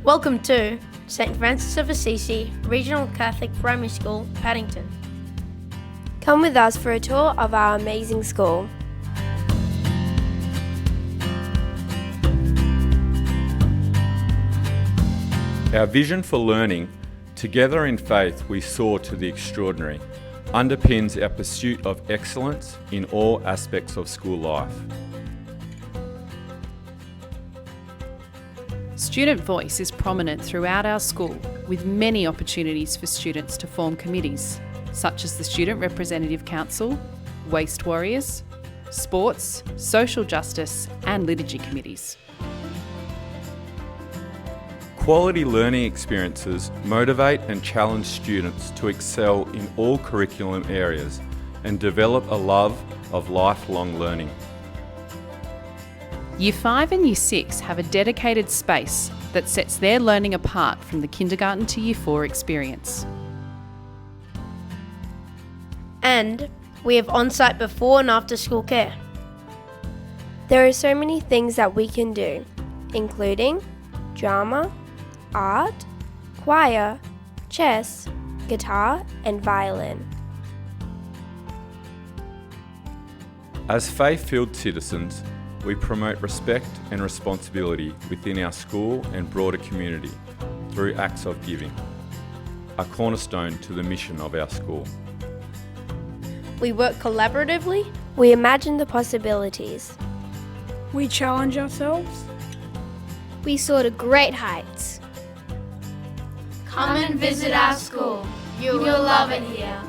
Welcome to St. Francis of Assisi Regional Catholic Primary School, Paddington. Come with us for a tour of our amazing school. Our vision for learning, together in faith we soar to the extraordinary, underpins our pursuit of excellence in all aspects of school life. Student voice is prominent throughout our school, with many opportunities for students to form committees, such as the Student Representative Council, Waste Warriors, Sports, Social Justice and Liturgy committees. Quality learning experiences motivate and challenge students to excel in all curriculum areas and develop a love of lifelong learning. Year 5 and Year 6 have a dedicated space that sets their learning apart from the kindergarten to Year 4 experience. And we have on-site before and after school care. There are so many things that we can do, including drama, art, choir, chess, guitar and violin. As faith-filled citizens, we promote respect and responsibility within our school and broader community through acts of giving, a cornerstone to the mission of our school. We work collaboratively. We imagine the possibilities. We challenge ourselves. We soar to great heights. Come and visit our school. You will love it here.